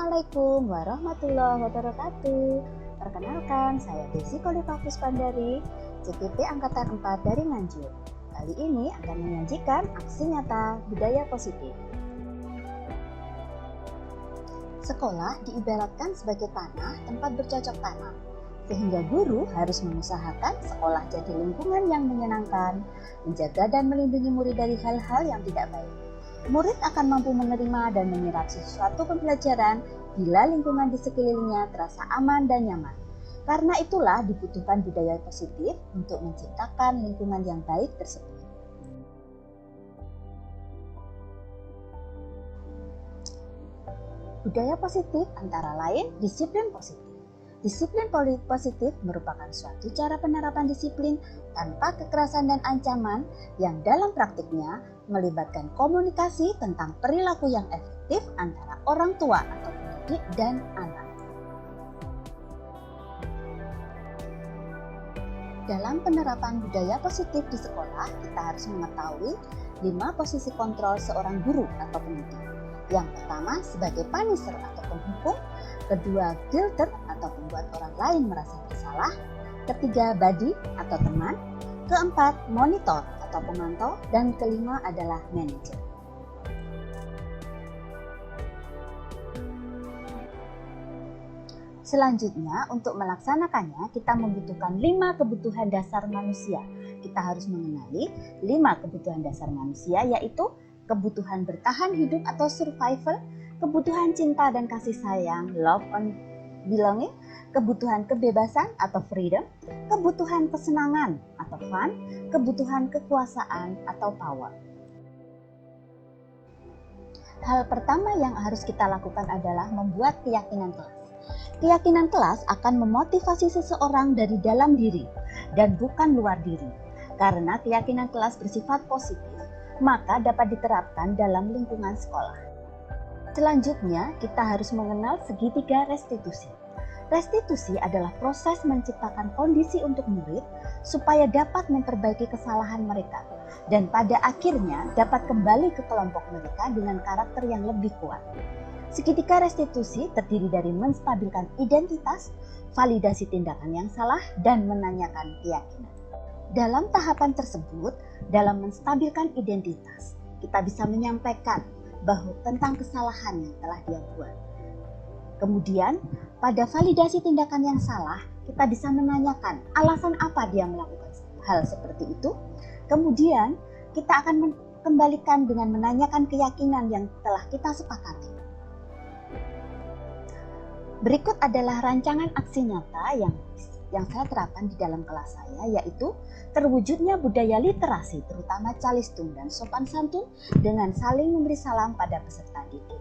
Assalamualaikum warahmatullahi wabarakatuh. Perkenalkan, saya Desi Khalifa Puspandari, CPP Angkatan 4 dari Nganjuk. Kali ini akan menyajikan aksi nyata budaya positif. Sekolah diibaratkan sebagai tanah tempat bercocok tanam, sehingga guru harus mengusahakan sekolah jadi lingkungan yang menyenangkan, menjaga dan melindungi murid dari hal-hal yang tidak baik. Murid akan mampu menerima dan menyerap sesuatu pembelajaran bila lingkungan di sekelilingnya terasa aman dan nyaman. Karena itulah dibutuhkan budaya positif untuk menciptakan lingkungan yang baik tersebut. Budaya positif antara lain disiplin positif. Disiplin positif merupakan suatu cara penerapan disiplin tanpa kekerasan dan ancaman yang dalam praktiknya melibatkan komunikasi tentang perilaku yang efektif antara orang tua atau pendidik dan anak. Dalam penerapan budaya positif di sekolah, kita harus mengetahui 5 posisi kontrol seorang guru atau pendidik. Yang pertama sebagai punisher atau penghukum, kedua guilter atau pembuat orang lain merasa bersalah, ketiga buddy atau teman, keempat monitor atau pemantau, dan kelima adalah manajer. Selanjutnya, untuk melaksanakannya kita membutuhkan 5 kebutuhan dasar manusia. Kita harus mengenali 5 kebutuhan dasar manusia, yaitu kebutuhan bertahan hidup atau survival, kebutuhan cinta dan kasih sayang, love and belonging, kebutuhan kebebasan atau freedom, kebutuhan kesenangan atau fun, kebutuhan kekuasaan atau power. Hal pertama yang harus kita lakukan adalah membuat keyakinan kelas. Keyakinan kelas akan memotivasi seseorang dari dalam diri dan bukan luar diri. Karena keyakinan kelas bersifat positif, maka dapat diterapkan dalam lingkungan sekolah. Selanjutnya, kita harus mengenal segitiga restitusi. Restitusi adalah proses menciptakan kondisi untuk murid supaya dapat memperbaiki kesalahan mereka dan pada akhirnya dapat kembali ke kelompok mereka dengan karakter yang lebih kuat. Segitiga restitusi terdiri dari menstabilkan identitas, validasi tindakan yang salah, dan menanyakan keyakinan. Dalam tahapan tersebut, dalam menstabilkan identitas, kita bisa menyampaikan bahwa tentang kesalahan yang telah dia buat. Kemudian, pada validasi tindakan yang salah, kita bisa menanyakan alasan apa dia melakukan hal seperti itu. Kemudian, kita akan kembalikan dengan menanyakan keyakinan yang telah kita sepakati. Berikut adalah rancangan aksi nyata yang saya terapkan di dalam kelas saya, yaitu terwujudnya budaya literasi terutama calistung dan sopan santun dengan saling memberi salam pada peserta didik.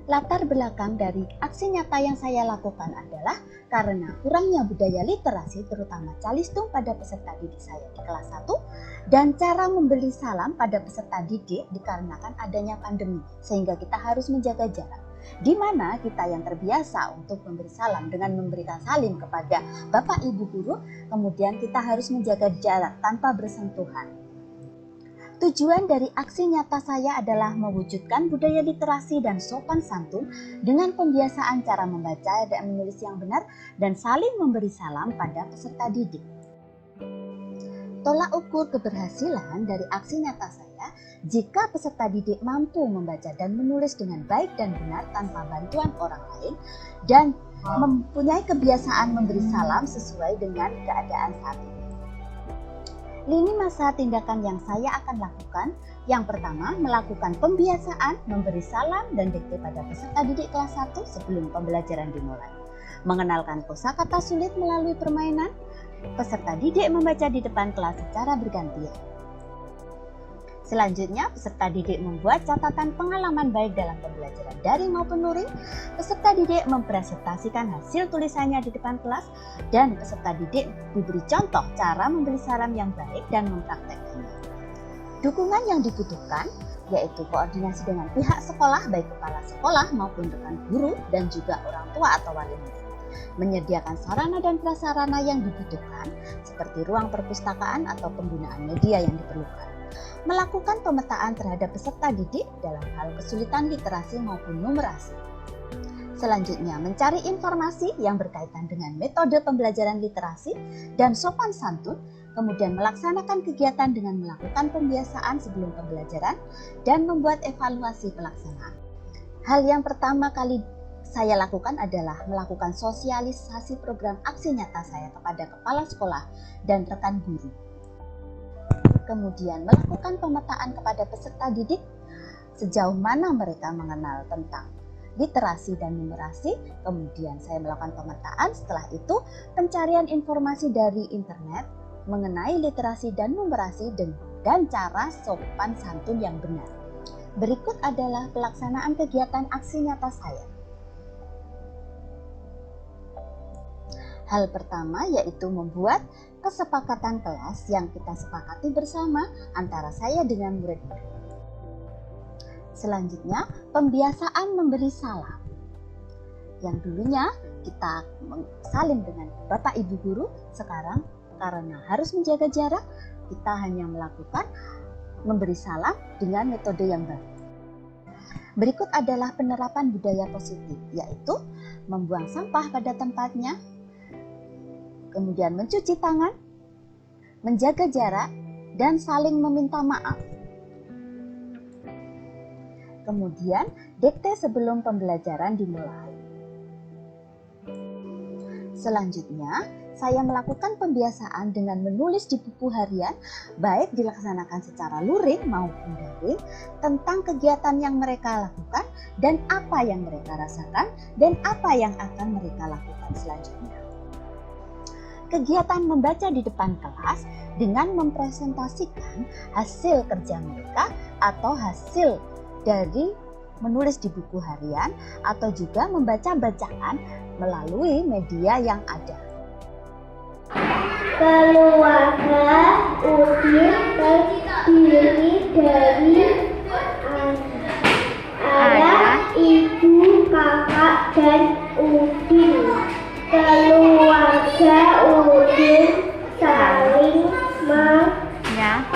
Latar belakang dari aksi nyata yang saya lakukan adalah karena kurangnya budaya literasi terutama calistung pada peserta didik saya di kelas 1 dan cara memberi salam pada peserta didik dikarenakan adanya pandemi sehingga kita harus menjaga jarak. Di mana kita yang terbiasa untuk memberi salam dengan memberikan salim kepada Bapak Ibu guru, kemudian kita harus menjaga jarak tanpa bersentuhan. Tujuan dari aksi nyata saya adalah mewujudkan budaya literasi dan sopan santun dengan pembiasaan cara membaca dan menulis yang benar dan saling memberi salam pada peserta didik. Tolak ukur keberhasilan dari aksi nyata saya jika peserta didik mampu membaca dan menulis dengan baik dan benar tanpa bantuan orang lain dan mempunyai kebiasaan memberi salam sesuai dengan keadaan saat ini. Lini masa tindakan yang saya akan lakukan, yang pertama melakukan pembiasaan memberi salam dan dikte pada peserta didik kelas 1 sebelum pembelajaran dimulai. Mengenalkan kosakata sulit melalui permainan, peserta didik membaca di depan kelas secara bergantian. Selanjutnya, peserta didik membuat catatan pengalaman baik dalam pembelajaran daring maupun luring. Peserta didik mempresentasikan hasil tulisannya di depan kelas dan peserta didik diberi contoh cara memberi salam yang baik dan mempraktekkannya. Dukungan yang dibutuhkan yaitu koordinasi dengan pihak sekolah, baik kepala sekolah maupun rekan guru dan juga orang tua atau wali murid. Menyediakan sarana dan prasarana yang dibutuhkan seperti ruang perpustakaan atau penggunaan media yang diperlukan. Melakukan pemetaan terhadap peserta didik dalam hal kesulitan literasi maupun numerasi. Selanjutnya, mencari informasi yang berkaitan dengan metode pembelajaran literasi dan sopan santun, kemudian melaksanakan kegiatan dengan melakukan pembiasaan sebelum pembelajaran dan membuat evaluasi pelaksanaan. Hal yang pertama kali saya lakukan adalah melakukan sosialisasi program aksi nyata saya kepada kepala sekolah dan rekan guru. Kemudian melakukan pemetaan kepada peserta didik sejauh mana mereka mengenal tentang literasi dan numerasi. Kemudian saya melakukan pemetaan, setelah itu pencarian informasi dari internet mengenai literasi dan numerasi dan cara sopan santun yang benar. Berikut adalah pelaksanaan kegiatan aksi nyata saya. Hal pertama yaitu membuat kesepakatan kelas yang kita sepakati bersama antara saya dengan murid-murid. Selanjutnya, pembiasaan memberi salam. Yang dulunya kita saling dengan Bapak Ibu Guru, sekarang karena harus menjaga jarak, kita hanya melakukan memberi salam dengan metode yang baru. Berikut adalah penerapan budaya positif, yaitu membuang sampah pada tempatnya, kemudian mencuci tangan, menjaga jarak, dan saling meminta maaf. Kemudian, dikte sebelum pembelajaran dimulai. Selanjutnya, saya melakukan pembiasaan dengan menulis di buku harian, baik dilaksanakan secara luring maupun daring, tentang kegiatan yang mereka lakukan dan apa yang mereka rasakan dan apa yang akan mereka lakukan selanjutnya. Kegiatan membaca di depan kelas dengan mempresentasikan hasil kerja mereka atau hasil dari menulis di buku harian atau juga membaca bacaan melalui media yang ada. Keluarga Udin terdiri dari ayah, ibu, kakak, dan Udin. Keluarga Udin saling menyayang.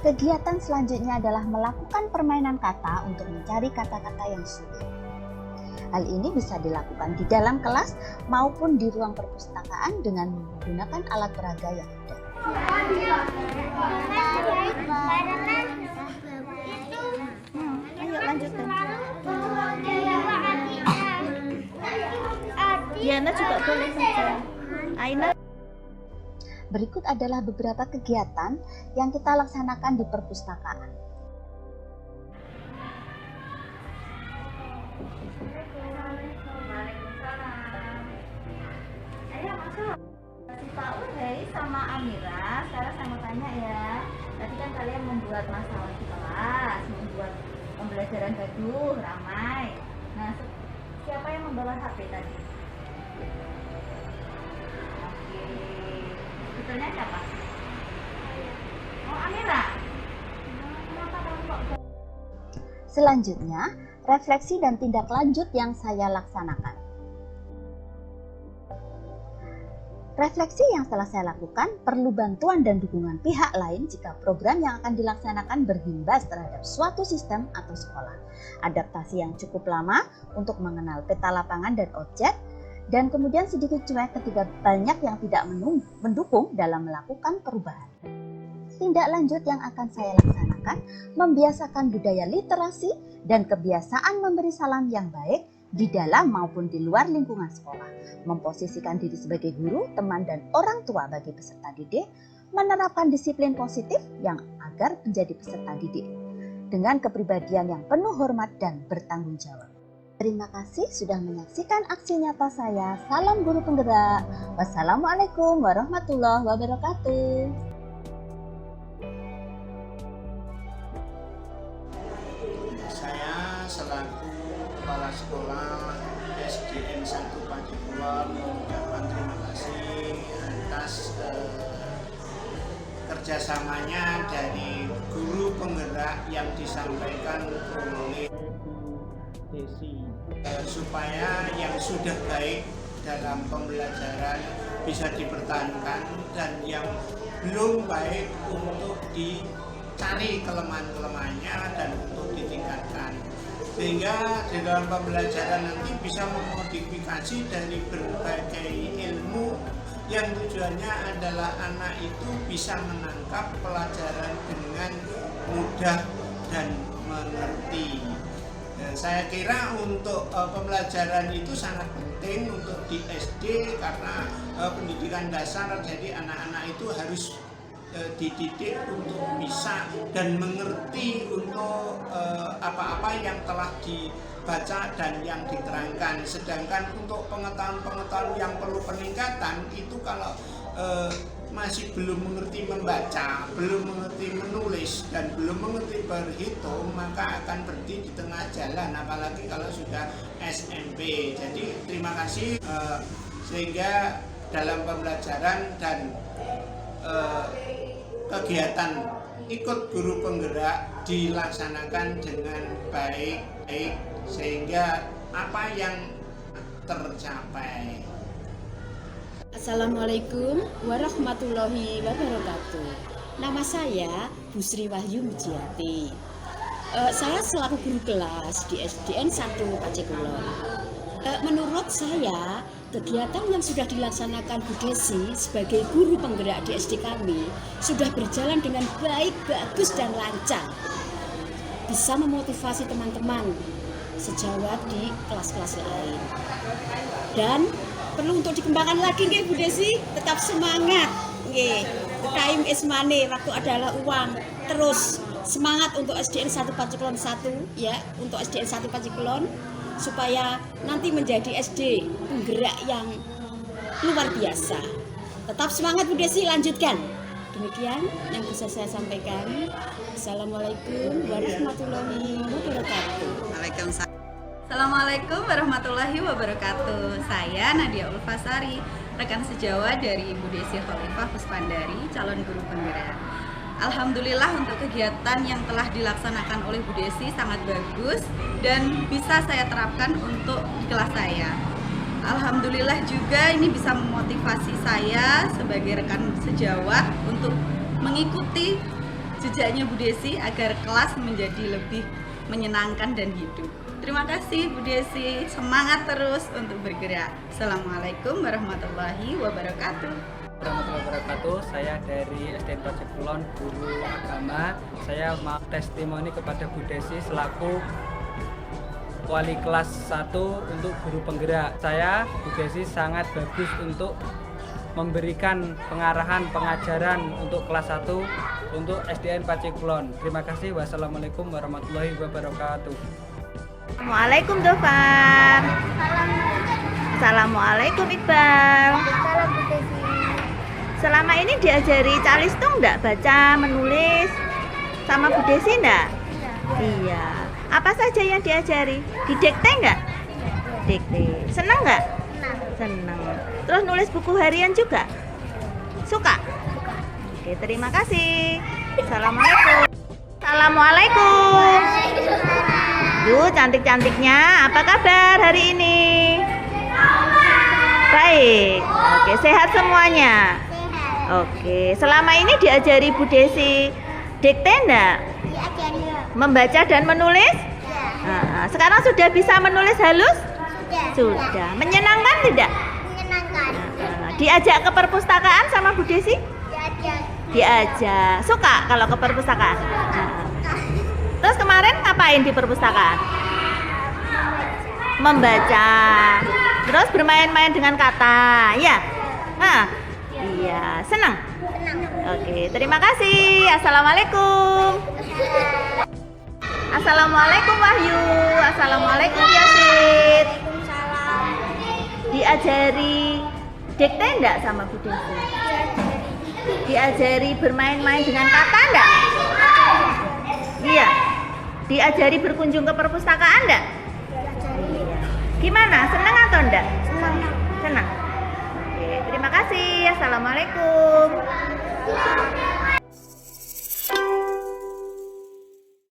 Kegiatan selanjutnya adalah melakukan permainan kata untuk mencari kata-kata yang sulit. Hal ini bisa dilakukan di dalam kelas maupun di ruang perpustakaan dengan menggunakan alat peraga yang ada. Ayo lanjutkan. Diana juga boleh saja. Aina. Berikut adalah beberapa kegiatan yang kita laksanakan di perpustakaan. Ayo masuk. Si Pak Uday sama Amira, sekarang saya mau tanya ya. Tadi kan kalian membuat masalah di kelas, membuat pembelajaran gaduh, ramai. Nah, siapa yang membawa HP tadi? Oke. Betulnya siapa? Oh, Amira. Kenapa kamu kok? Selanjutnya, refleksi dan tindak lanjut yang saya laksanakan. Refleksi yang telah saya lakukan perlu bantuan dan dukungan pihak lain jika program yang akan dilaksanakan berimbas terhadap suatu sistem atau sekolah. Adaptasi yang cukup lama untuk mengenal peta lapangan dan objek, dan kemudian sedikit cuek ketika banyak yang tidak mendukung dalam melakukan perubahan. Tindak lanjut yang akan saya laksanakan membiasakan budaya literasi dan kebiasaan memberi salam yang baik di dalam maupun di luar lingkungan sekolah, memposisikan diri sebagai guru, teman, dan orang tua bagi peserta didik, menerapkan disiplin positif yang agar menjadi peserta didik, dengan kepribadian yang penuh hormat dan bertanggung jawab. Terima kasih sudah menyaksikan aksi nyata saya. Salam guru penggerak. Wassalamualaikum warahmatullahi wabarakatuh. Saya selaku kepala sekolah SDN 1 Pacikulon mengucapkan terima kasih atas kerjasamanya dari guru penggerak yang disampaikan oleh Desi, supaya yang sudah baik dalam pembelajaran bisa dipertahankan dan yang belum baik untuk dicari kelemahan-kelemahannya dan untuk ditingkatkan. sehingga di dalam pembelajaran nanti bisa memodifikasi dari berbagai ilmu yang tujuannya adalah anak itu bisa menangkap pelajaran dengan mudah dan mengerti. Saya kira untuk pembelajaran itu sangat penting untuk di SD karena pendidikan dasar, jadi anak-anak itu harus dididik untuk bisa dan mengerti untuk apa-apa yang telah dibaca dan yang diterangkan. Sedangkan untuk pengetahuan-pengetahuan yang perlu peningkatan itu kalau masih belum mengerti membaca, belum mengerti menulis, dan belum mengerti berhitung, maka akan berhenti di tengah jalan, apalagi kalau sudah SMP. Jadi terima kasih, sehingga dalam pembelajaran dan kegiatan ikut guru penggerak dilaksanakan dengan baik, sehingga apa yang tercapai. Assalamualaikum warahmatullahi wabarakatuh. Nama saya Busri Wahyu Mujiati. Saya selaku guru kelas di SDN 1 Pacekulon. Menurut saya, kegiatan yang sudah dilaksanakan Bu Desi sebagai guru penggerak di SD kami sudah berjalan dengan baik, bagus, dan lancar. Bisa memotivasi teman-teman sejawat di kelas-kelas lain. Dan perlu untuk dikembangkan lagi nggih Bu Desi, tetap semangat nggih. Time is money, waktu adalah uang. Terus semangat untuk SDN 1 Pacekulon 1 ya, untuk SDN 1 Pacekulon supaya nanti menjadi SD penggerak yang luar biasa. Tetap semangat Bu Desi, lanjutkan. Demikian yang bisa saya sampaikan. Assalamualaikum warahmatullahi wabarakatuh. Waalaikumsalam. Assalamualaikum warahmatullahi wabarakatuh. Saya Nadia Ulfasari, rekan sejawat dari Ibu Desi Khalifah Puspandari, calon guru penggerak. Alhamdulillah untuk kegiatan yang telah dilaksanakan oleh Bu Desi sangat bagus dan bisa saya terapkan untuk di kelas saya. Alhamdulillah juga ini bisa memotivasi saya sebagai rekan sejawat untuk mengikuti jejaknya Bu Desi agar kelas menjadi lebih menyenangkan dan hidup. Terima kasih Bu Desi, semangat terus untuk bergerak. Assalamualaikum warahmatullahi wabarakatuh. Warahmatullahi wabarakatuh. Saya dari SDN Pacekulon, guru agama. Saya mau testimoni kepada Bu Desi selaku wali kelas 1 untuk guru penggerak. Saya, Bu Desi, sangat bagus untuk memberikan pengarahan pengajaran untuk kelas 1 untuk SDN Pacekulon. Terima kasih. Wassalamualaikum warahmatullahi wabarakatuh. Assalamualaikum Dofar. Assalamualaikum Iqbal. Salam Bu Desi. Selama ini diajari calistung enggak, baca, menulis sama Bu Desi enggak? Iya. Apa saja yang diajari? Didikte enggak? Dikte. Senang enggak? Senang. Terus nulis buku harian juga? Suka? Oke, terima kasih. Assalamualaikum. Assalamualaikum. Duh, cantik-cantiknya. Apa kabar hari ini? Baik. Oke, sehat semuanya? Oke, selama ini diajari Bu Desi dikte enggak? Membaca dan menulis? Nah, sekarang sudah bisa menulis halus? Sudah. Menyenangkan tidak? Menyenangkan. Diajak ke perpustakaan sama Bu Desi? Diajak. Suka kalau ke perpustakaan? Terus kemarin ngapain di perpustakaan? Membaca. Terus bermain-main dengan kata, ya? Iya, senang? Oke, terima kasih. Assalamualaikum. Assalamualaikum Wahyu. Assalamualaikum Yasid. Diajari dikte enggak sama Bu Desi? Diajari bermain-main dengan kata enggak? Iya. Diajari berkunjung ke perpustakaan enggak? Gimana? Senang atau enggak? Senang. Oke, terima kasih. Assalamualaikum.